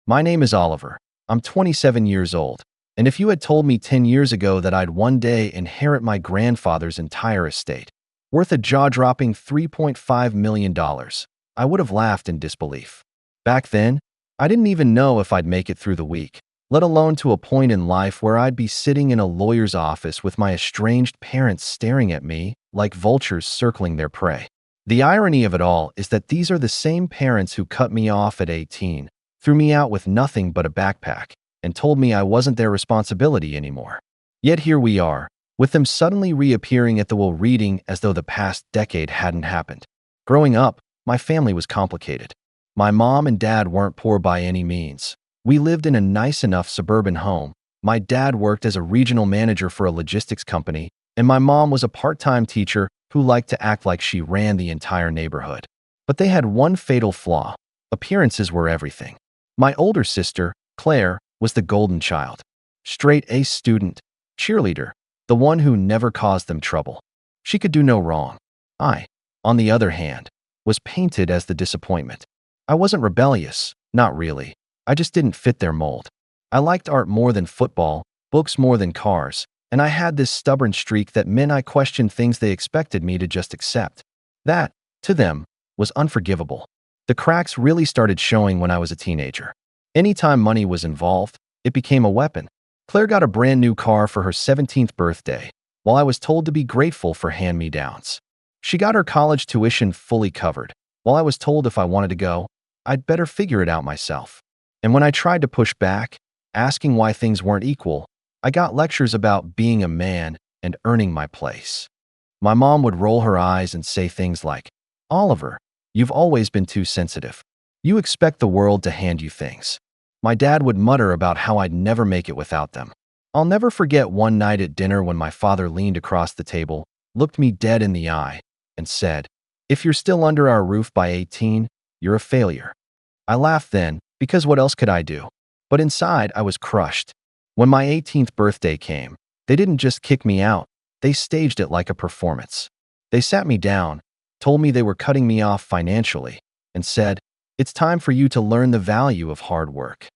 My name is Oliver. I'm 27 years old. And if you had told me 10 years ago that I'd one day inherit my grandfather's entire estate, worth a jaw-dropping $3.5 million, I would have laughed in disbelief. Back then, I didn't even know if I'd make it through the week, let alone to a point in life where I'd be sitting in a lawyer's office with my estranged parents staring at me like vultures circling their prey. The irony of it all is that these are the same parents who cut me off at 18, threw me out with nothing but a backpack, and told me I wasn't their responsibility anymore. Yet here we are, with them suddenly reappearing at the will reading as though the past decade hadn't happened. Growing up, my family was complicated. My mom and dad weren't poor by any means. We lived in a nice enough suburban home. My dad worked as a regional manager for a logistics company, and my mom was a part-time teacher who liked to act like she ran the entire neighborhood. But they had one fatal flaw. Appearances were everything. My older sister, Claire, was the golden child. Straight A student, cheerleader, the one who never caused them trouble. She could do no wrong. I, on the other hand, was painted as the disappointment. I wasn't rebellious, not really. I just didn't fit their mold. I liked art more than football, books more than cars, and I had this stubborn streak that meant I questioned things they expected me to just accept. That, to them, was unforgivable. The cracks really started showing when I was a teenager. Anytime money was involved, it became a weapon. Claire got a brand new car for her 17th birthday, while I was told to be grateful for hand-me-downs. She got her college tuition fully covered, while I was told if I wanted to go, I'd better figure it out myself. And when I tried to push back, asking why things weren't equal, I got lectures about being a man and earning my place. My mom would roll her eyes and say things like, "Oliver, you've always been too sensitive. You expect the world to hand you things." My dad would mutter about how I'd never make it without them. I'll never forget one night at dinner when my father leaned across the table, looked me dead in the eye, and said, "If you're still under our roof by 18, you're a failure." I laughed then, because what else could I do? But inside, I was crushed. When my 18th birthday came, they didn't just kick me out, they staged it like a performance. They sat me down, told me they were cutting me off financially, and said, "It's time for you to learn the value of hard work."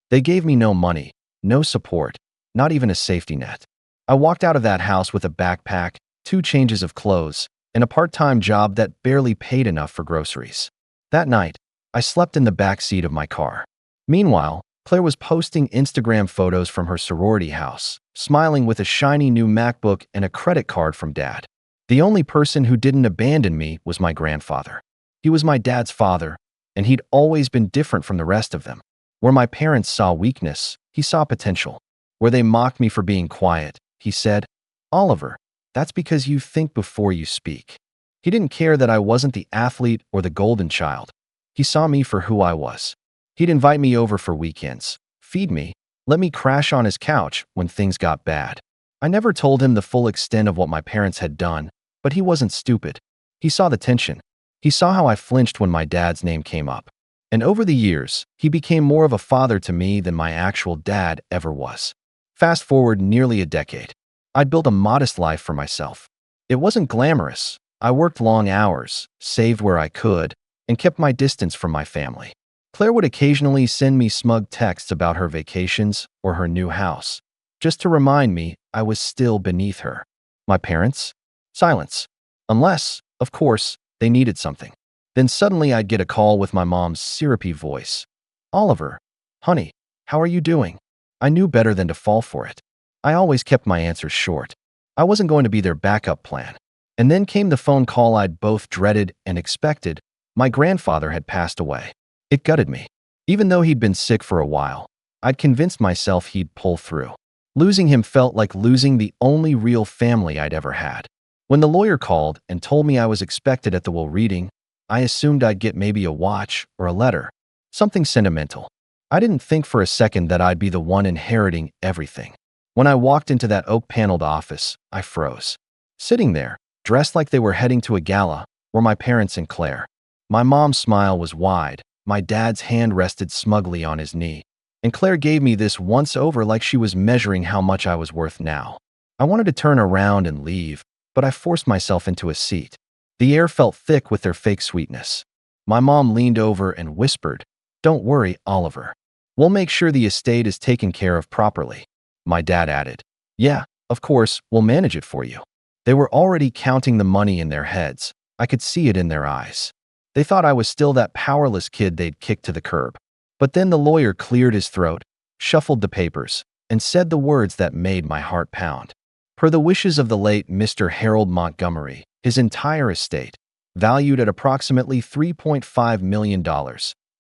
They gave me no money, no support, not even a safety net. I walked out of that house with a backpack, 2 changes of clothes, and a part-time job that barely paid enough for groceries. That night, I slept in the back seat of my car. Meanwhile, Claire was posting Instagram photos from her sorority house, smiling with a shiny new MacBook and a credit card from Dad. The only person who didn't abandon me was my grandfather. He was my dad's father, and he'd always been different from the rest of them. Where my parents saw weakness, he saw potential. Where they mocked me for being quiet, he said, "Oliver, that's because you think before you speak." He didn't care that I wasn't the athlete or the golden child. He saw me for who I was. He'd invite me over for weekends, feed me, let me crash on his couch when things got bad. I never told him the full extent of what my parents had done, but he wasn't stupid. He saw the tension. He saw how I flinched when my dad's name came up. And over the years, he became more of a father to me than my actual dad ever was. Fast forward nearly a decade. I'd built a modest life for myself. It wasn't glamorous. I worked long hours, saved where I could, and kept my distance from my family. Claire would occasionally send me smug texts about her vacations or her new house, just to remind me I was still beneath her. My parents? Silence. Unless, of course, they needed something. Then suddenly I'd get a call with my mom's syrupy voice. "Oliver, honey, how are you doing?" I knew better than to fall for it. I always kept my answers short. I wasn't going to be their backup plan. And then came the phone call I'd both dreaded and expected. My grandfather had passed away. It gutted me. Even though he'd been sick for a while, I'd convinced myself he'd pull through. Losing him felt like losing the only real family I'd ever had. When the lawyer called and told me I was expected at the will reading, I assumed I'd get maybe a watch or a letter, something sentimental. I didn't think for a second that I'd be the one inheriting everything. When I walked into that oak-paneled office, I froze. Sitting there, dressed like they were heading to a gala, were my parents and Claire. My mom's smile was wide, my dad's hand rested smugly on his knee, and Claire gave me this once-over like she was measuring how much I was worth now. I wanted to turn around and leave, but I forced myself into a seat. The air felt thick with their fake sweetness. My mom leaned over and whispered, "Don't worry, Oliver. We'll make sure the estate is taken care of properly. My dad added. Yeah, of course, we'll manage it for you. They were already counting the money in their heads. I could see it in their eyes. They thought I was still that powerless kid they'd kicked to the curb. But then the lawyer cleared his throat, shuffled the papers, and said the words that made my heart pound. Per the wishes of the late Mr. Harold Montgomery, his entire estate, valued at approximately $3.5 million,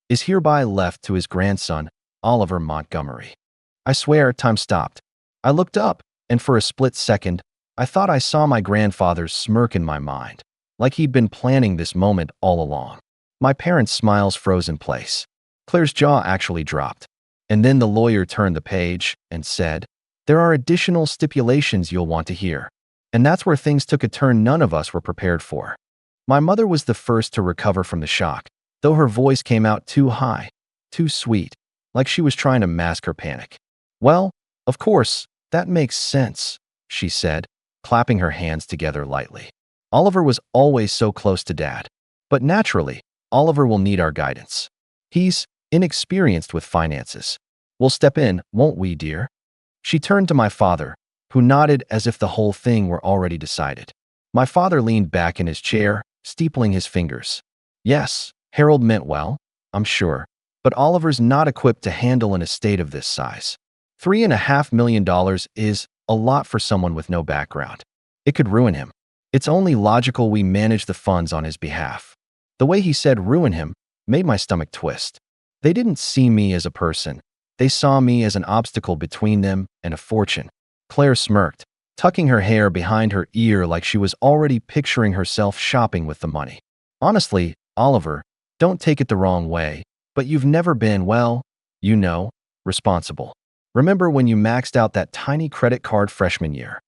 is hereby left to his grandson, Oliver Montgomery. I swear, time stopped. I looked up, and for a split second, I thought I saw my grandfather's smirk in my mind, like he'd been planning this moment all along. My parents' smiles froze in place. Claire's jaw actually dropped. And then the lawyer turned the page and said, "There are additional stipulations you'll want to hear." And that's where things took a turn none of us were prepared for. My mother was the first to recover from the shock, though her voice came out too high, too sweet, like she was trying to mask her panic. "Well, of course, that makes sense," she said, clapping her hands together lightly. "Oliver was always so close to Dad. But naturally, Oliver will need our guidance. He's inexperienced with finances. We'll step in, won't we, dear?" She turned to my father, who nodded as if the whole thing were already decided. My father leaned back in his chair, steepling his fingers. Yes, Harold meant well, I'm sure, but Oliver's not equipped to handle an estate of this size. $3.5 million is a lot for someone with no background. It could ruin him. It's only logical we manage the funds on his behalf. The way he said ruin him made my stomach twist. They didn't see me as a person. They saw me as an obstacle between them and a fortune. Claire smirked, tucking her hair behind her ear like she was already picturing herself shopping with the money. Honestly, Oliver, don't take it the wrong way, but you've never been, well, you know, responsible. Remember when you maxed out that tiny credit card freshman year?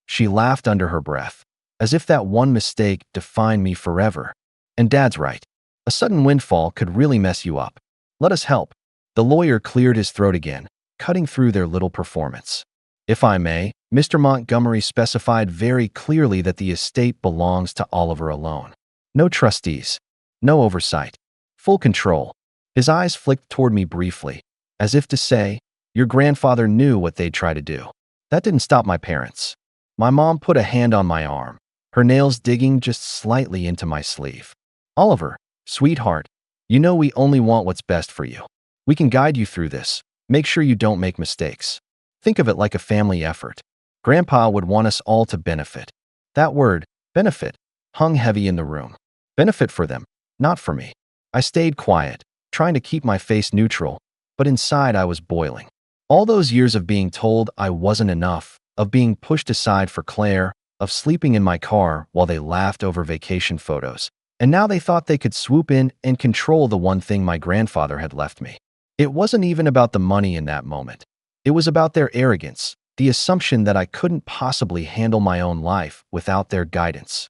She laughed under her breath, as if that one mistake defined me forever. And Dad's right. A sudden windfall could really mess you up. Let us help. The lawyer cleared his throat again, cutting through their little performance. If I may, Mr. Montgomery specified very clearly that the estate belongs to Oliver alone. No trustees, no oversight, full control. His eyes flicked toward me briefly, as if to say, your grandfather knew what they'd try to do. That didn't stop my parents. My mom put a hand on my arm, her nails digging just slightly into my sleeve. Oliver, sweetheart, you know we only want what's best for you. We can guide you through this. Make sure you don't make mistakes. Think of it like a family effort. Grandpa would want us all to benefit. That word, benefit, hung heavy in the room. Benefit for them, not for me. I stayed quiet, trying to keep my face neutral, but inside I was boiling. All those years of being told I wasn't enough, of being pushed aside for Claire, of sleeping in my car while they laughed over vacation photos. And now they thought they could swoop in and control the one thing my grandfather had left me. It wasn't even about the money in that moment. It was about their arrogance, the assumption that I couldn't possibly handle my own life without their guidance.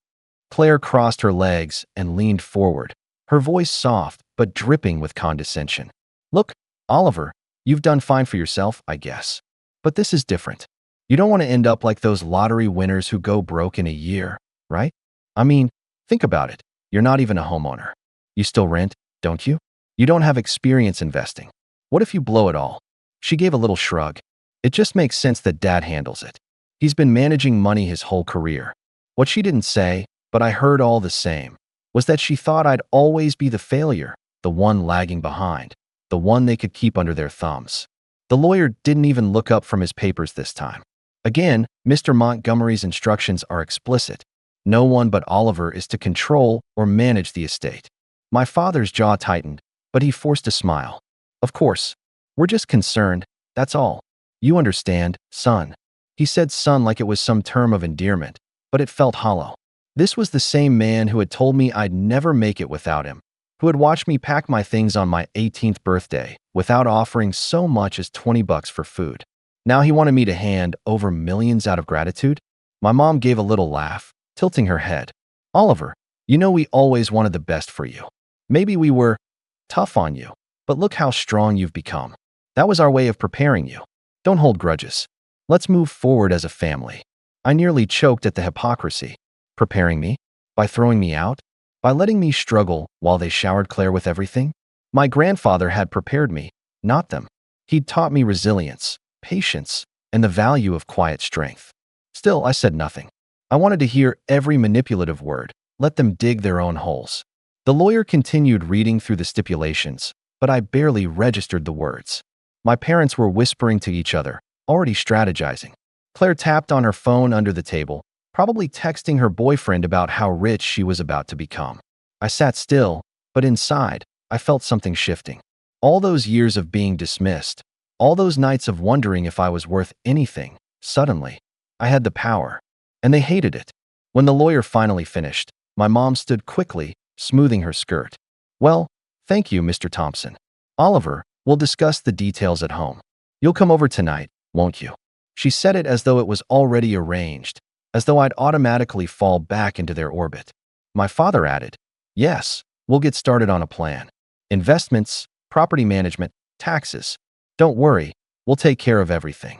Claire crossed her legs and leaned forward, her voice soft but dripping with condescension. Look, Oliver, you've done fine for yourself, I guess. But this is different. You don't want to end up like those lottery winners who go broke in a year, right? I mean, think about it. You're not even a homeowner. You still rent, don't you? You don't have experience investing. What if you blow it all? She gave a little shrug. It just makes sense that Dad handles it. He's been managing money his whole career. What she didn't say, but I heard all the same, was that she thought I'd always be the failure, the one lagging behind, the one they could keep under their thumbs. The lawyer didn't even look up from his papers this time. Again, Mr. Montgomery's instructions are explicit. No one but Oliver is to control or manage the estate. My father's jaw tightened, but he forced a smile. Of course, we're just concerned, that's all. You understand, son. He said son like it was some term of endearment, but it felt hollow. This was the same man who had told me I'd never make it without him, who had watched me pack my things on my 18th birthday without offering so much as $20 for food. Now he wanted me to hand over millions out of gratitude? My mom gave a little laugh, tilting her head. Oliver, you know we always wanted the best for you. Maybe we were tough on you, but look how strong you've become. That was our way of preparing you. Don't hold grudges. Let's move forward as a family. I nearly choked at the hypocrisy. Preparing me? By throwing me out? By letting me struggle while they showered Claire with everything? My grandfather had prepared me, not them. He'd taught me resilience, patience, and the value of quiet strength. Still, I said nothing. I wanted to hear every manipulative word, let them dig their own holes. The lawyer continued reading through the stipulations, but I barely registered the words. My parents were whispering to each other, already strategizing. Claire tapped on her phone under the table, probably texting her boyfriend about how rich she was about to become. I sat still, but inside, I felt something shifting. All those years of being dismissed, all those nights of wondering if I was worth anything, suddenly, I had the power. And they hated it. When the lawyer finally finished, my mom stood quickly, smoothing her skirt. Well, thank you, Mr. Thompson. Oliver, we'll discuss the details at home. You'll come over tonight, won't you? She said it as though it was already arranged, as though I'd automatically fall back into their orbit. My father added, yes, we'll get started on a plan. Investments, property management, taxes. Don't worry, we'll take care of everything.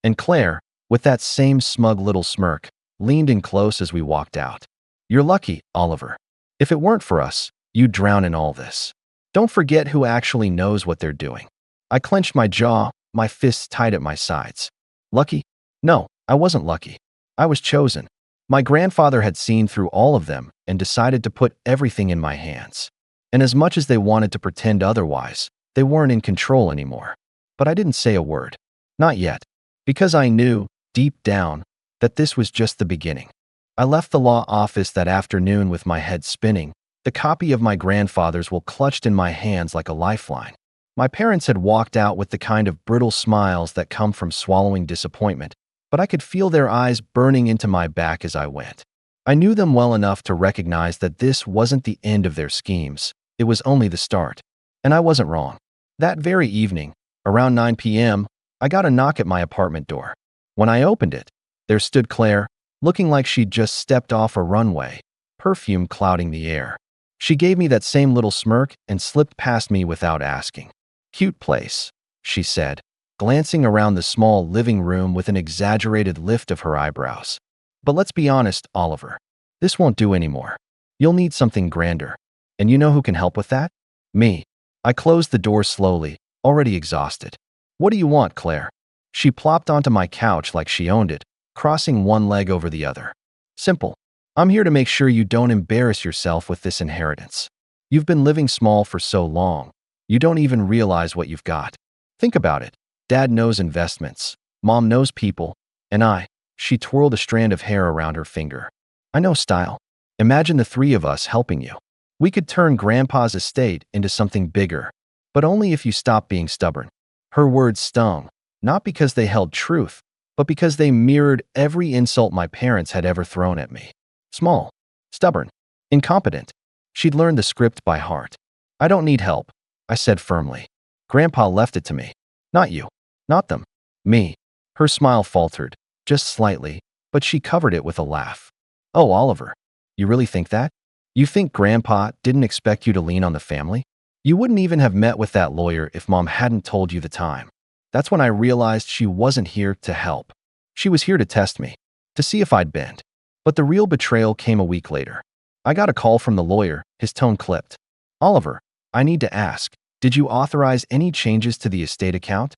And Claire, with that same smug little smirk, leaned in close as we walked out. You're lucky, Oliver. If it weren't for us, you'd drown in all this. Don't forget who actually knows what they're doing. I clenched my jaw, my fists tight at my sides. Lucky? No, I wasn't lucky. I was chosen. My grandfather had seen through all of them and decided to put everything in my hands. And as much as they wanted to pretend otherwise, they weren't in control anymore. But I didn't say a word. Not yet. Because I knew, deep down, that this was just the beginning. I left the law office that afternoon with my head spinning, the copy of my grandfather's will clutched in my hands like a lifeline. My parents had walked out with the kind of brittle smiles that come from swallowing disappointment, but I could feel their eyes burning into my back as I went. I knew them well enough to recognize that this wasn't the end of their schemes, it was only the start. And I wasn't wrong. That very evening, around 9 p.m., I got a knock at my apartment door. When I opened it, there stood Claire, looking like she'd just stepped off a runway, perfume clouding the air. She gave me that same little smirk and slipped past me without asking. Cute place, she said, glancing around the small living room with an exaggerated lift of her eyebrows. But let's be honest, Oliver. This won't do anymore. You'll need something grander. And you know who can help with that? Me. I closed the door slowly, already exhausted. What do you want, Claire? She plopped onto my couch like she owned it, crossing one leg over the other. Simple. I'm here to make sure you don't embarrass yourself with this inheritance. You've been living small for so long, you don't even realize what you've got. Think about it. Dad knows investments, Mom knows people, and she twirled a strand of hair around her finger. I know style. Imagine the three of us helping you. We could turn Grandpa's estate into something bigger, but only if you stop being stubborn. Her words stung, not because they held truth, but because they mirrored every insult my parents had ever thrown at me. Small, stubborn, incompetent. She'd learned the script by heart. I don't need help, I said firmly. Grandpa left it to me. Not you. Not them. Me. Her smile faltered, just slightly, but she covered it with a laugh. Oh, Oliver. You really think that? You think Grandpa didn't expect you to lean on the family? You wouldn't even have met with that lawyer if Mom hadn't told you the time. That's when I realized she wasn't here to help. She was here to test me, to see if I'd bend. But the real betrayal came a week later. I got a call from the lawyer, his tone clipped. Oliver, I need to ask, did you authorize any changes to the estate account?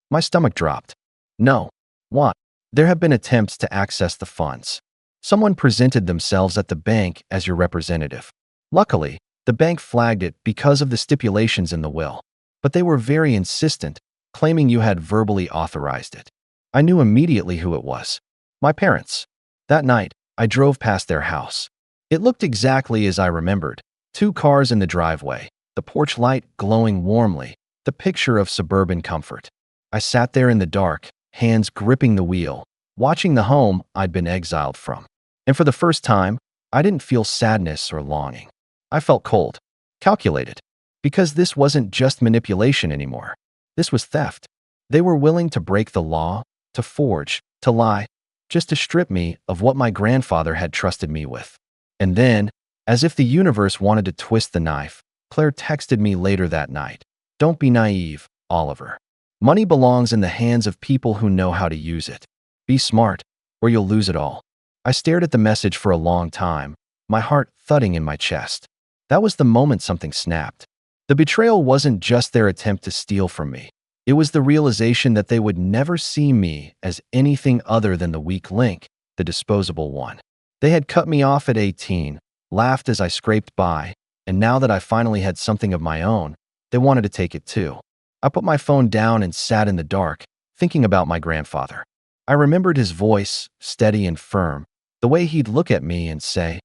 My stomach dropped. No. What? There have been attempts to access the funds. Someone presented themselves at the bank as your representative. Luckily, the bank flagged it because of the stipulations in the will. But they were very insistent, claiming you had verbally authorized it. I knew immediately who it was. My parents. That night, I drove past their house. It looked exactly as I remembered. 2 cars in the driveway, the porch light glowing warmly, the picture of suburban comfort. I sat there in the dark, hands gripping the wheel, watching the home I'd been exiled from. And for the first time, I didn't feel sadness or longing. I felt cold, calculated, because this wasn't just manipulation anymore. This was theft. They were willing to break the law, to forge, to lie, just to strip me of what my grandfather had trusted me with. And then, as if the universe wanted to twist the knife, Claire texted me later that night. Don't be naive, Oliver. Money belongs in the hands of people who know how to use it. Be smart, or you'll lose it all. I stared at the message for a long time, my heart thudding in my chest. That was the moment something snapped. The betrayal wasn't just their attempt to steal from me. It was the realization that they would never see me as anything other than the weak link, the disposable one. They had cut me off at 18, laughed as I scraped by, and now that I finally had something of my own, they wanted to take it too. I put my phone down and sat in the dark, thinking about my grandfather. I remembered his voice, steady and firm, the way he'd look at me and say,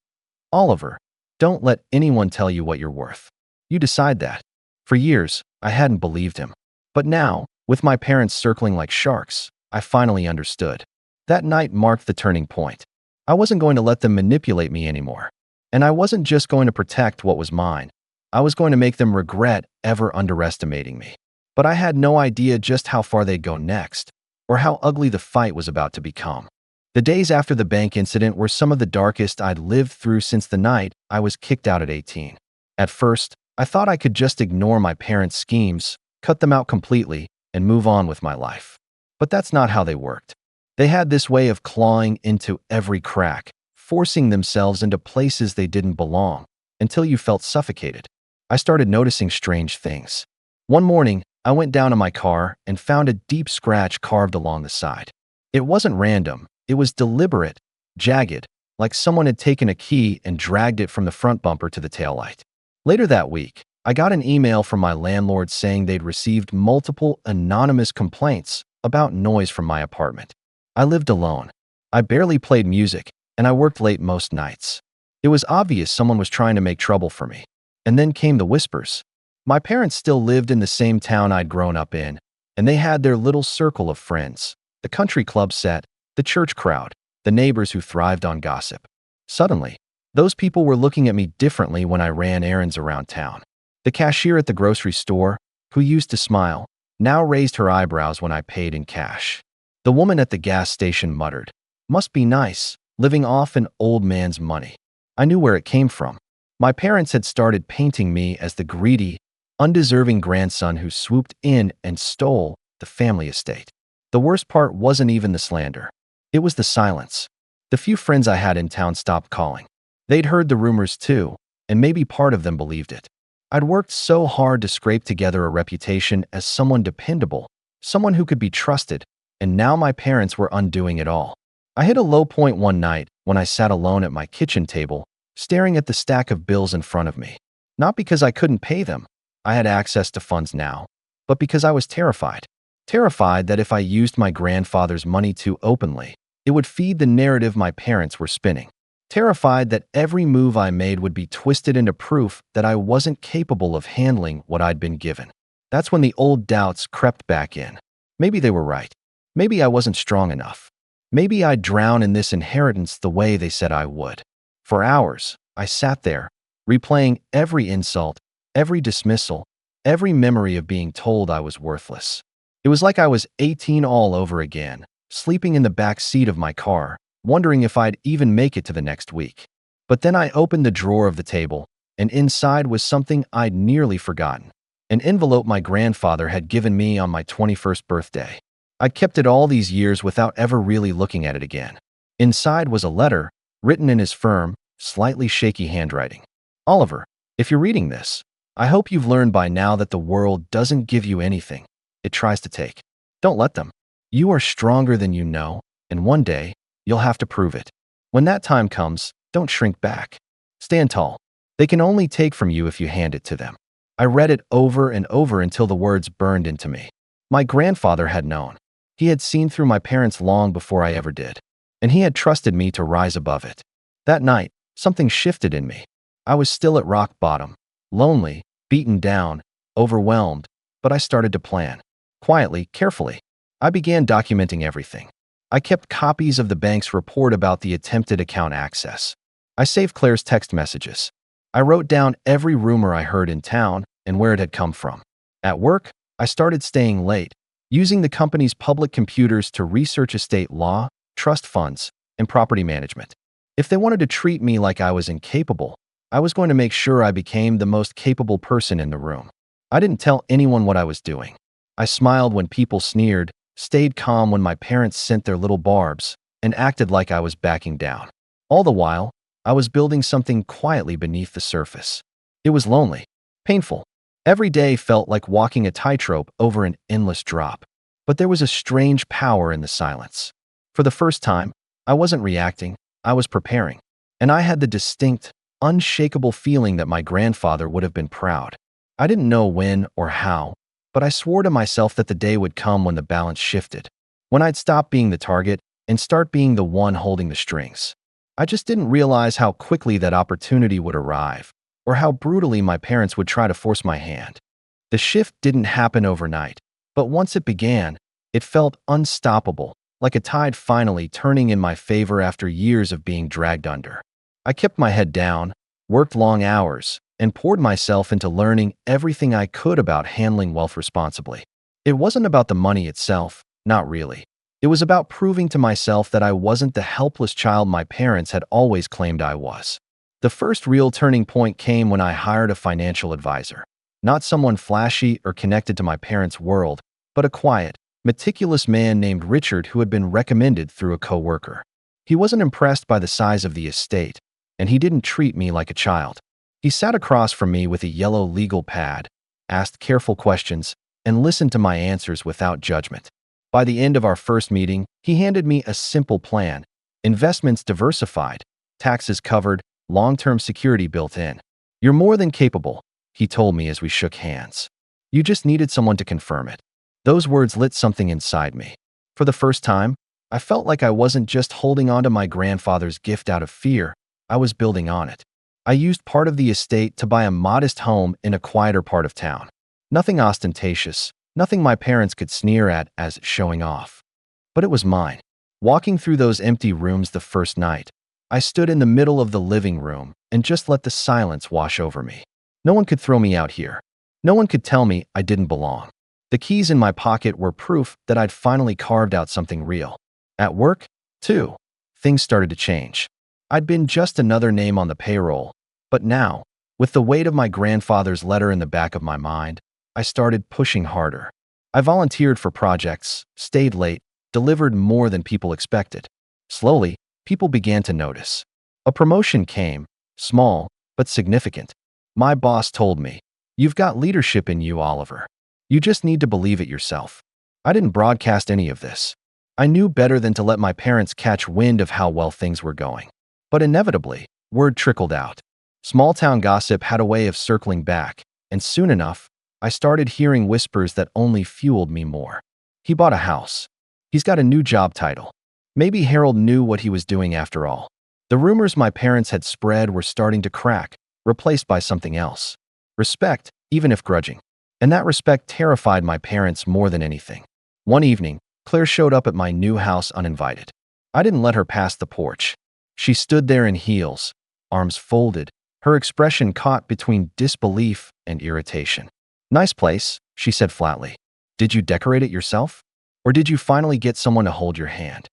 "Oliver, don't let anyone tell you what you're worth. You decide that." For years, I hadn't believed him. But now, with my parents circling like sharks, I finally understood. That night marked the turning point. I wasn't going to let them manipulate me anymore. And I wasn't just going to protect what was mine. I was going to make them regret ever underestimating me. But I had no idea just how far they'd go next, or how ugly the fight was about to become. The days after the bank incident were some of the darkest I'd lived through since the night I was kicked out at 18. At first, I thought I could just ignore my parents' schemes, cut them out completely, and move on with my life. But that's not how they worked. They had this way of clawing into every crack, forcing themselves into places they didn't belong, until you felt suffocated. I started noticing strange things. One morning, I went down to my car and found a deep scratch carved along the side. It wasn't random, it was deliberate, jagged, like someone had taken a key and dragged it from the front bumper to the taillight. Later that week, I got an email from my landlord saying they'd received multiple anonymous complaints about noise from my apartment. I lived alone. I barely played music, and I worked late most nights. It was obvious someone was trying to make trouble for me. And then came the whispers. My parents still lived in the same town I'd grown up in, and they had their little circle of friends, the country club set, the church crowd, the neighbors who thrived on gossip. Suddenly, those people were looking at me differently when I ran errands around town. The cashier at the grocery store, who used to smile, now raised her eyebrows when I paid in cash. The woman at the gas station muttered, "Must be nice, living off an old man's money." I knew where it came from. My parents had started painting me as the greedy, undeserving grandson who swooped in and stole the family estate. The worst part wasn't even the slander. It was the silence. The few friends I had in town stopped calling. They'd heard the rumors too, and maybe part of them believed it. I'd worked so hard to scrape together a reputation as someone dependable, someone who could be trusted, and now my parents were undoing it all. I hit a low point one night when I sat alone at my kitchen table, staring at the stack of bills in front of me. Not because I couldn't pay them, I had access to funds now, but because I was terrified. Terrified that if I used my grandfather's money too openly, it would feed the narrative my parents were spinning. Terrified that every move I made would be twisted into proof that I wasn't capable of handling what I'd been given. That's when the old doubts crept back in. Maybe they were right. Maybe I wasn't strong enough. Maybe I'd drown in this inheritance the way they said I would. For hours, I sat there, replaying every insult, every dismissal, every memory of being told I was worthless. It was like I was 18 all over again, sleeping in the back seat of my car, wondering if I'd even make it to the next week. But then I opened the drawer of the table, and inside was something I'd nearly forgotten. An envelope my grandfather had given me on my 21st birthday. I'd kept it all these years without ever really looking at it again. Inside was a letter, written in his firm, slightly shaky handwriting. "Oliver, if you're reading this, I hope you've learned by now that the world doesn't give you anything it tries to take. Don't let them. You are stronger than you know, and one day, you'll have to prove it. When that time comes, don't shrink back. Stand tall. They can only take from you if you hand it to them." I read it over and over until the words burned into me. My grandfather had known. He had seen through my parents long before I ever did, and he had trusted me to rise above it. That night, something shifted in me. I was still at rock bottom, lonely, beaten down, overwhelmed, but I started to plan. Quietly, carefully. I began documenting everything. I kept copies of the bank's report about the attempted account access. I saved Claire's text messages. I wrote down every rumor I heard in town and where it had come from. At work, I started staying late, using the company's public computers to research estate law, trust funds, and property management. If they wanted to treat me like I was incapable, I was going to make sure I became the most capable person in the room. I didn't tell anyone what I was doing. I smiled when people sneered, stayed calm when my parents sent their little barbs, and acted like I was backing down. All the while, I was building something quietly beneath the surface. It was lonely, painful, Every day felt like walking a tightrope over an endless drop. But there was a strange power in the silence. For the first time, I wasn't reacting, I was preparing. And I had the distinct, unshakable feeling that my grandfather would have been proud. I didn't know when or how, but I swore to myself that the day would come when the balance shifted, when I'd stop being the target and start being the one holding the strings. I just didn't realize how quickly that opportunity would arrive, or how brutally my parents would try to force my hand. The shift didn't happen overnight, but once it began, it felt unstoppable, like a tide finally turning in my favor after years of being dragged under. I kept my head down, worked long hours, and poured myself into learning everything I could about handling wealth responsibly. It wasn't about the money itself, not really. It was about proving to myself that I wasn't the helpless child my parents had always claimed I was. The first real turning point came when I hired a financial advisor. Not someone flashy or connected to my parents' world, but a quiet, meticulous man named Richard who had been recommended through a coworker. He wasn't impressed by the size of the estate, and he didn't treat me like a child. He sat across from me with a yellow legal pad, asked careful questions, and listened to my answers without judgment. By the end of our first meeting, he handed me a simple plan: investments diversified, taxes covered, long-term security built in. "You're more than capable," he told me as we shook hands. "You just needed someone to confirm it." Those words lit something inside me. For the first time, I felt like I wasn't just holding on to my grandfather's gift out of fear, I was building on it. I used part of the estate to buy a modest home in a quieter part of town. Nothing ostentatious, nothing my parents could sneer at as showing off. But it was mine. Walking through those empty rooms the first night, I stood in the middle of the living room and just let the silence wash over me. No one could throw me out here. No one could tell me I didn't belong. The keys in my pocket were proof that I'd finally carved out something real. At work, too, things started to change. I'd been just another name on the payroll, but now, with the weight of my grandfather's letter in the back of my mind, I started pushing harder. I volunteered for projects, stayed late, delivered more than people expected. Slowly, people began to notice. A promotion came, small, but significant. My boss told me, "You've got leadership in you, Oliver. You just need to believe it yourself." I didn't broadcast any of this. I knew better than to let my parents catch wind of how well things were going. But inevitably, word trickled out. Small-town gossip had a way of circling back, and soon enough, I started hearing whispers that only fueled me more. "He bought a house. He's got a new job title." Maybe Harold knew what he was doing after all. The rumors my parents had spread were starting to crack, replaced by something else. Respect, even if grudging. And that respect terrified my parents more than anything. One evening, Claire showed up at my new house uninvited. I didn't let her pass the porch. She stood there in heels, arms folded, her expression caught between disbelief and irritation. "Nice place," she said flatly. "Did you decorate it yourself? Or did you finally get someone to hold your hand?"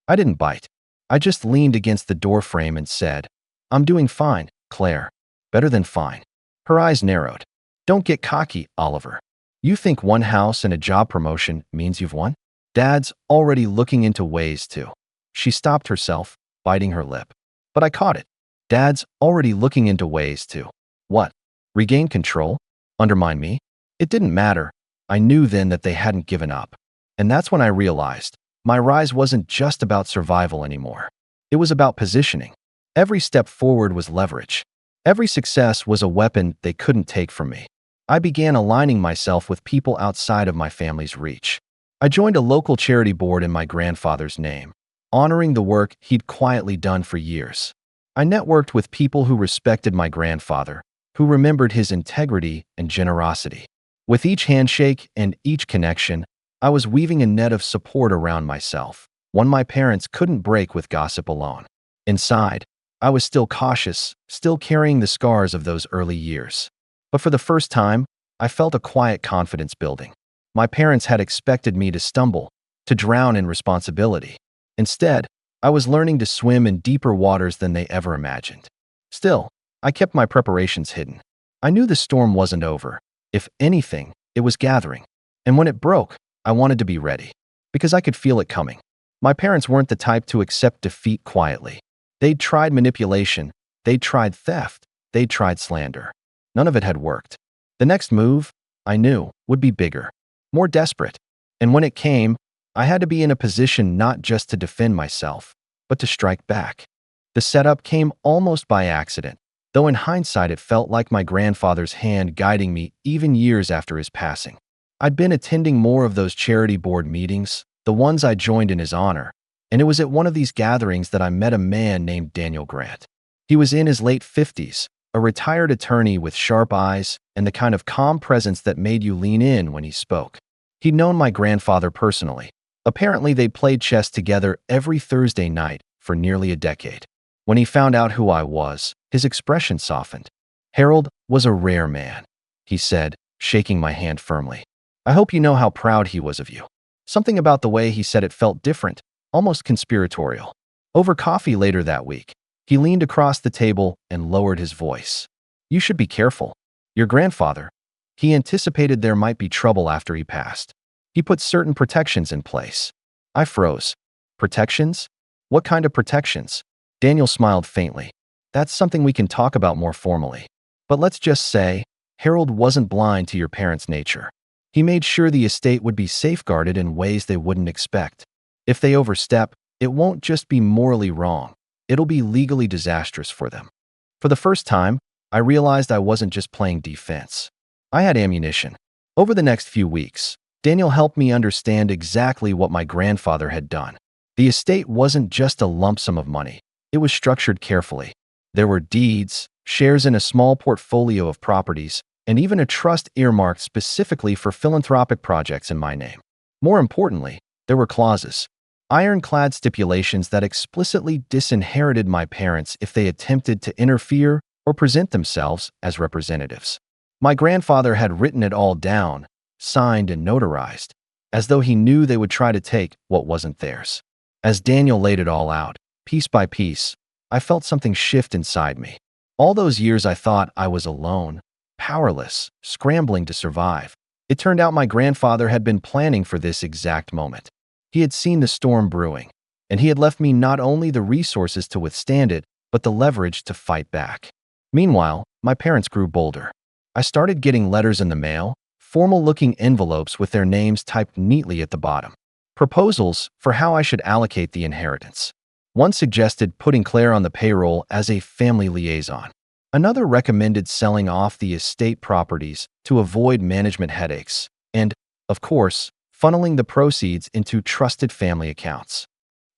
I didn't bite. I just leaned against the doorframe and said, "I'm doing fine, Claire. Better than fine." Her eyes narrowed. "Don't get cocky, Oliver. You think one house and a job promotion means you've won? Dad's already looking into ways to." She stopped herself, biting her lip. But I caught it. "Dad's already looking into ways to" what? Regain control? Undermine me? It didn't matter. I knew then that they hadn't given up. And that's when I realized my rise wasn't just about survival anymore. It was about positioning. Every step forward was leverage. Every success was a weapon they couldn't take from me. I began aligning myself with people outside of my family's reach. I joined a local charity board in my grandfather's name, honoring the work he'd quietly done for years. I networked with people who respected my grandfather, who remembered his integrity and generosity. With each handshake and each connection, I was weaving a net of support around myself, one my parents couldn't break with gossip alone. Inside, I was still cautious, still carrying the scars of those early years. But for the first time, I felt a quiet confidence building. My parents had expected me to stumble, to drown in responsibility. Instead, I was learning to swim in deeper waters than they ever imagined. Still, I kept my preparations hidden. I knew the storm wasn't over. If anything, it was gathering. And when it broke, I wanted to be ready, because I could feel it coming. My parents weren't the type to accept defeat quietly. They'd tried manipulation, they'd tried theft, they'd tried slander. None of it had worked. The next move, I knew, would be bigger, more desperate. And when it came, I had to be in a position not just to defend myself, but to strike back. The setup came almost by accident, though in hindsight it felt like my grandfather's hand guiding me even years after his passing. I'd been attending more of those charity board meetings, the ones I joined in his honor, and it was at one of these gatherings that I met a man named Daniel Grant. He was in his late 50s, a retired attorney with sharp eyes and the kind of calm presence that made you lean in when he spoke. He'd known my grandfather personally. Apparently, they played chess together every Thursday night for nearly a decade. When he found out who I was, his expression softened. "Harold was a rare man," he said, shaking my hand firmly. "I hope you know how proud he was of you." Something about the way he said it felt different, almost conspiratorial. Over coffee later that week, he leaned across the table and lowered his voice. "You should be careful. Your grandfather." He anticipated there might be trouble after he passed. "He put certain protections in place." I froze. "Protections? What kind of protections?" Daniel smiled faintly. "That's something we can talk about more formally. But let's just say, Harold wasn't blind to your parents' nature. He made sure the estate would be safeguarded in ways they wouldn't expect. If they overstep, it won't just be morally wrong. It'll be legally disastrous for them." For the first time, I realized I wasn't just playing defense. I had ammunition. Over the next few weeks, Daniel helped me understand exactly what my grandfather had done. The estate wasn't just a lump sum of money. It was structured carefully. There were deeds, shares in a small portfolio of properties, and even a trust earmarked specifically for philanthropic projects in my name. More importantly, there were clauses, ironclad stipulations that explicitly disinherited my parents if they attempted to interfere or present themselves as representatives. My grandfather had written it all down, signed and notarized, as though he knew they would try to take what wasn't theirs. As Daniel laid it all out, piece by piece, I felt something shift inside me. All those years I thought I was alone, powerless, scrambling to survive. It turned out my grandfather had been planning for this exact moment. He had seen the storm brewing, and he had left me not only the resources to withstand it, but the leverage to fight back. Meanwhile, my parents grew bolder. I started getting letters in the mail, formal-looking envelopes with their names typed neatly at the bottom. Proposals for how I should allocate the inheritance. One suggested putting Claire on the payroll as a family liaison. Another recommended selling off the estate properties to avoid management headaches. And, of course, funneling the proceeds into trusted family accounts.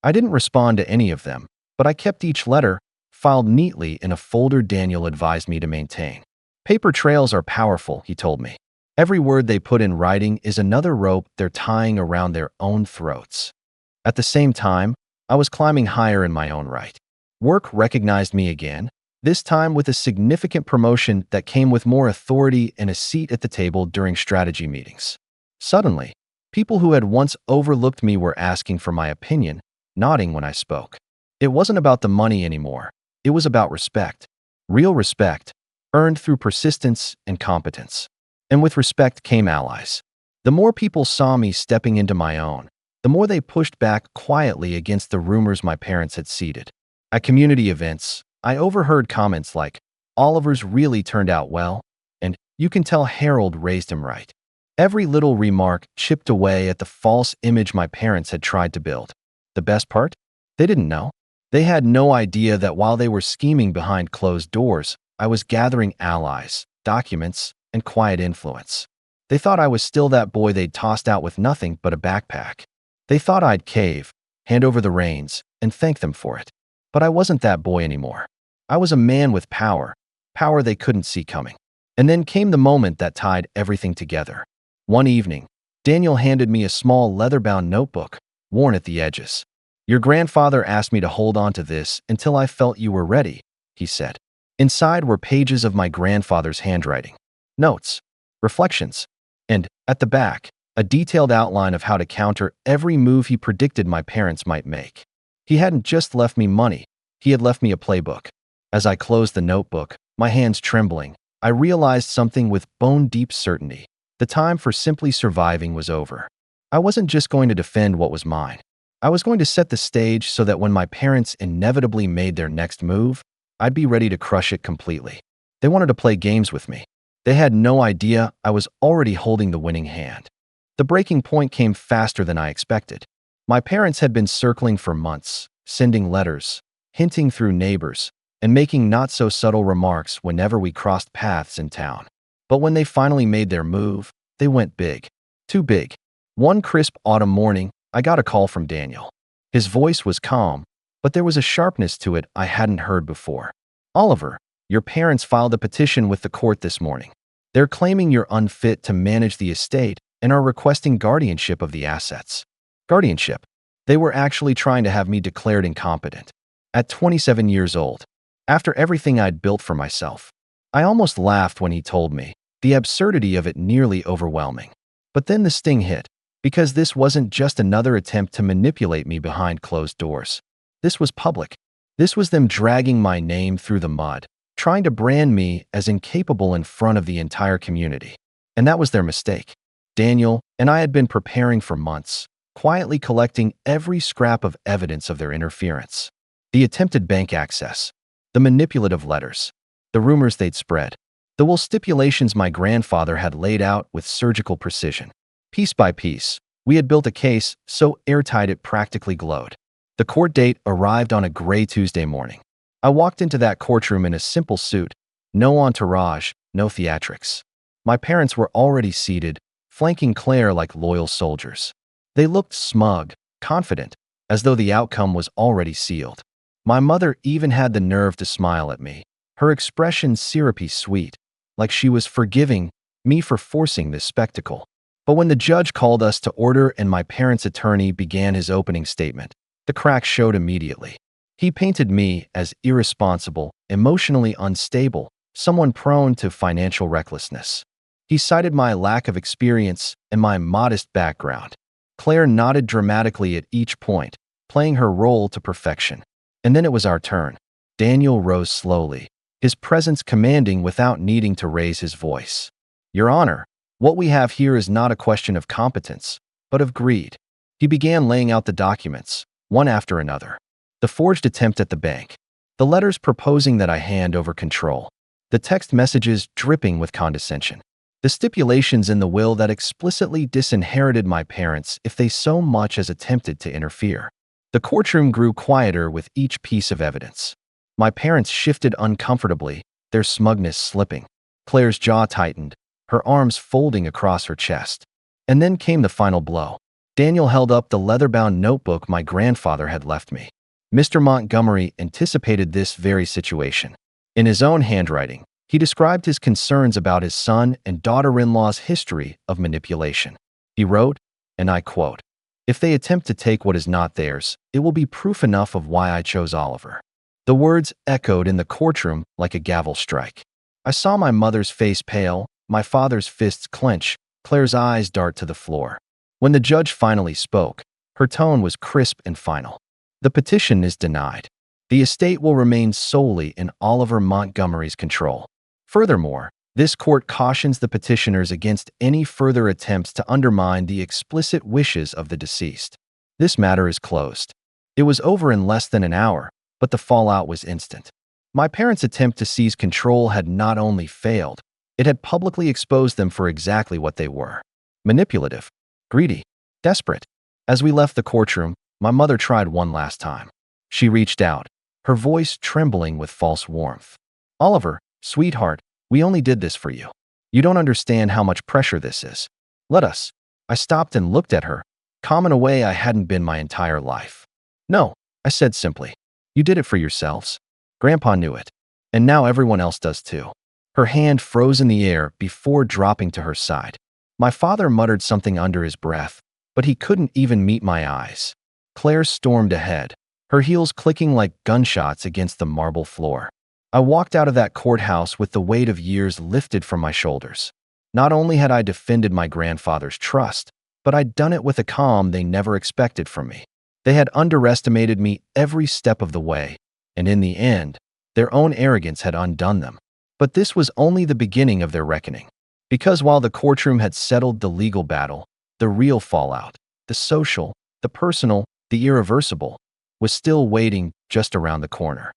I didn't respond to any of them, but I kept each letter filed neatly in a folder Daniel advised me to maintain. "Paper trails are powerful," he told me. "Every word they put in writing is another rope they're tying around their own throats." At the same time, I was climbing higher in my own right. Work recognized me again, this time with a significant promotion that came with more authority and a seat at the table during strategy meetings. Suddenly, people who had once overlooked me were asking for my opinion, nodding when I spoke. It wasn't about the money anymore. It was about respect. Real respect, earned through persistence and competence. And with respect came allies. The more people saw me stepping into my own, the more they pushed back quietly against the rumors my parents had seeded. At community events, I overheard comments like, "Oliver's really turned out well," and "You can tell Harold raised him right." Every little remark chipped away at the false image my parents had tried to build. The best part? They didn't know. They had no idea that while they were scheming behind closed doors, I was gathering allies, documents, and quiet influence. They thought I was still that boy they'd tossed out with nothing but a backpack. They thought I'd cave, hand over the reins, and thank them for it. But I wasn't that boy anymore. I was a man with power, power they couldn't see coming. And then came the moment that tied everything together. One evening, Daniel handed me a small leather-bound notebook, worn at the edges. "Your grandfather asked me to hold on to this until I felt you were ready," he said. Inside were pages of my grandfather's handwriting, notes, reflections, and, at the back, a detailed outline of how to counter every move he predicted my parents might make. He hadn't just left me money, he had left me a playbook. As I closed the notebook, my hands trembling, I realized something with bone-deep certainty. The time for simply surviving was over. I wasn't just going to defend what was mine. I was going to set the stage so that when my parents inevitably made their next move, I'd be ready to crush it completely. They wanted to play games with me. They had no idea I was already holding the winning hand. The breaking point came faster than I expected. My parents had been circling for months, sending letters, hinting through neighbors, and making not-so-subtle remarks whenever we crossed paths in town. But when they finally made their move, they went big. Too big. One crisp autumn morning, I got a call from Daniel. His voice was calm, but there was a sharpness to it I hadn't heard before. "Oliver, your parents filed a petition with the court this morning. They're claiming you're unfit to manage the estate and are requesting guardianship of the assets." Guardianship. They were actually trying to have me declared incompetent. At 27 years old, after everything I'd built for myself. I almost laughed when he told me, the absurdity of it nearly overwhelming. But then the sting hit, because this wasn't just another attempt to manipulate me behind closed doors. This was public. This was them dragging my name through the mud, trying to brand me as incapable in front of the entire community. And that was their mistake. Daniel and I had been preparing for months, quietly collecting every scrap of evidence of their interference. The attempted bank access, the manipulative letters, the rumors they'd spread, the will stipulations my grandfather had laid out with surgical precision. Piece by piece, we had built a case so airtight it practically glowed. The court date arrived on a gray Tuesday morning. I walked into that courtroom in a simple suit, no entourage, no theatrics. My parents were already seated, flanking Claire like loyal soldiers. They looked smug, confident, as though the outcome was already sealed. My mother even had the nerve to smile at me, her expression syrupy sweet, like she was forgiving me for forcing this spectacle. But when the judge called us to order and my parents' attorney began his opening statement, the cracks showed immediately. He painted me as irresponsible, emotionally unstable, someone prone to financial recklessness. He cited my lack of experience and my modest background. Claire nodded dramatically at each point, playing her role to perfection. And then it was our turn. Daniel rose slowly, his presence commanding without needing to raise his voice. "Your Honor, what we have here is not a question of competence, but of greed." He began laying out the documents, one after another. The forged attempt at the bank, the letters proposing that I hand over control, the text messages dripping with condescension, the stipulations in the will that explicitly disinherited my parents if they so much as attempted to interfere. The courtroom grew quieter with each piece of evidence. My parents shifted uncomfortably, their smugness slipping. Claire's jaw tightened, her arms folding across her chest. And then came the final blow. Daniel held up the leather-bound notebook my grandfather had left me. Mr. Montgomery anticipated this very situation. In his own handwriting, he described his concerns about his son and daughter-in-law's history of manipulation. He wrote, and I quote, "If they attempt to take what is not theirs, it will be proof enough of why I chose Oliver." The words echoed in the courtroom like a gavel strike. I saw my mother's face pale, my father's fists clench, Claire's eyes dart to the floor. When the judge finally spoke, her tone was crisp and final. "The petition is denied. The estate will remain solely in Oliver Montgomery's control. Furthermore, this court cautions the petitioners against any further attempts to undermine the explicit wishes of the deceased. This matter is closed." It was over in less than an hour, but the fallout was instant. My parents' attempt to seize control had not only failed, it had publicly exposed them for exactly what they were: manipulative, greedy, desperate. As we left the courtroom, my mother tried one last time. She reached out, her voice trembling with false warmth. "Oliver, sweetheart, we only did this for you. You don't understand how much pressure this is. Let us." I stopped and looked at her, calm in a way I hadn't been my entire life. "No," I said simply. "You did it for yourselves. Grandpa knew it. And now everyone else does too." Her hand froze in the air before dropping to her side. My father muttered something under his breath, but he couldn't even meet my eyes. Claire stormed ahead, her heels clicking like gunshots against the marble floor. I walked out of that courthouse with the weight of years lifted from my shoulders. Not only had I defended my grandfather's trust, but I'd done it with a calm they never expected from me. They had underestimated me every step of the way, and in the end, their own arrogance had undone them. But this was only the beginning of their reckoning. Because while the courtroom had settled the legal battle, the real fallout, the social, the personal, the irreversible, was still waiting just around the corner.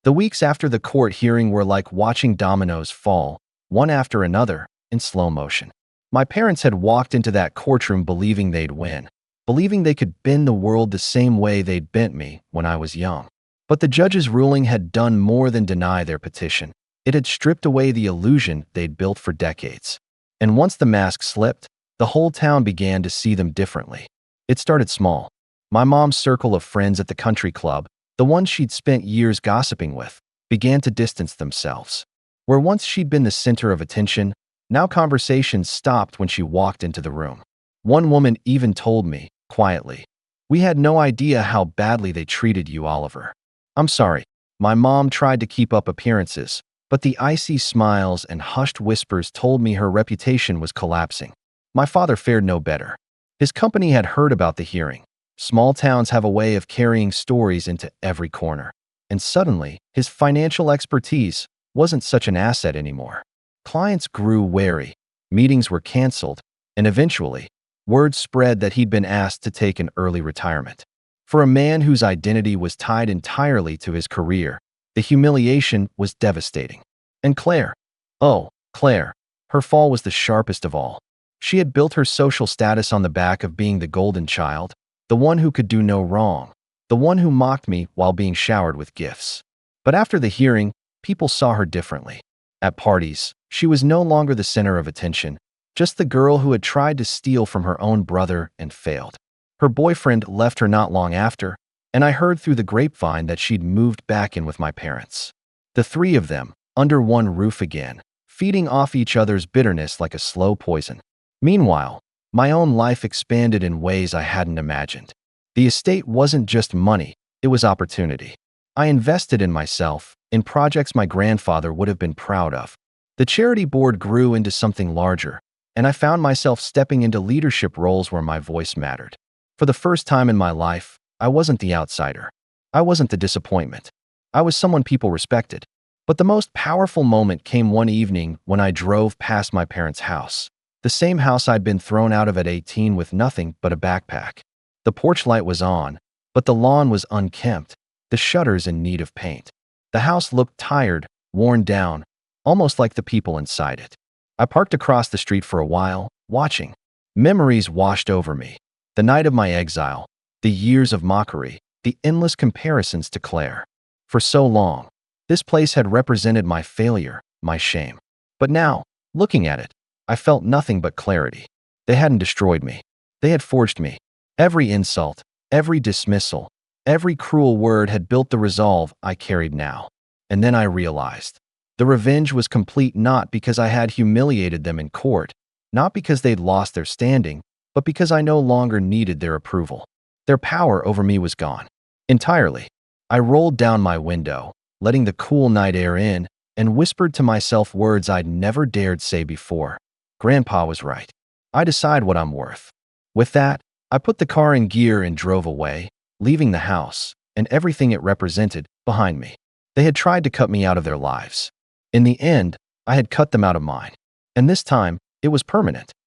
The weeks after the court hearing were like watching dominoes fall, one after another, in slow motion. My parents had walked into that courtroom believing they'd win, believing they could bend the world the same way they'd bent me when I was young. But the judge's ruling had done more than deny their petition. It had stripped away the illusion they'd built for decades. And once the mask slipped, the whole town began to see them differently. It started small. My mom's circle of friends at the country club, the ones she'd spent years gossiping with, began to distance themselves. Where once she'd been the center of attention, now conversations stopped when she walked into the room. One woman even told me, quietly, "We had no idea how badly they treated you, Oliver." I'm sorry. My mom tried to keep up appearances, but the icy smiles and hushed whispers told me her reputation was collapsing. My father fared no better. His company had heard about the hearing. Small towns have a way of carrying stories into every corner. And suddenly, his financial expertise wasn't such an asset anymore. Clients grew wary, meetings were canceled, and eventually, word spread that he'd been asked to take an early retirement. For a man whose identity was tied entirely to his career, the humiliation was devastating. And Claire, oh, Claire, her fall was the sharpest of all. She had built her social status on the back of being the golden child, the one who could do no wrong, the one who mocked me while being showered with gifts. But after the hearing, people saw her differently. At parties, she was no longer the center of attention, just the girl who had tried to steal from her own brother and failed. Her boyfriend left her not long after, and I heard through the grapevine that she'd moved back in with my parents. The three of them, under one roof again, feeding off each other's bitterness like a slow poison. Meanwhile, my own life expanded in ways I hadn't imagined. The estate wasn't just money, it was opportunity. I invested in myself, in projects my grandfather would have been proud of. The charity board grew into something larger, and I found myself stepping into leadership roles where my voice mattered. For the first time in my life, I wasn't the outsider. I wasn't the disappointment. I was someone people respected. But the most powerful moment came one evening when I drove past my parents' house. The same house I'd been thrown out of at 18 with nothing but a backpack. The porch light was on, but the lawn was unkempt, the shutters in need of paint. The house looked tired, worn down, almost like the people inside it. I parked across the street for a while, watching. Memories washed over me. The night of my exile, the years of mockery, the endless comparisons to Claire. For so long, this place had represented my failure, my shame. But now, looking at it, I felt nothing but clarity. They hadn't destroyed me. They had forged me. Every insult, every dismissal, every cruel word had built the resolve I carried now. And then I realized. The revenge was complete not because I had humiliated them in court, not because they'd lost their standing, but because I no longer needed their approval. Their power over me was gone. Entirely. I rolled down my window, letting the cool night air in, and whispered to myself words I'd never dared say before. Grandpa was right. I decide what I'm worth. With that, I put the car in gear and drove away, leaving the house, and everything it represented, behind me. They had tried to cut me out of their lives. In the end, I had cut them out of mine. And this time, it was permanent.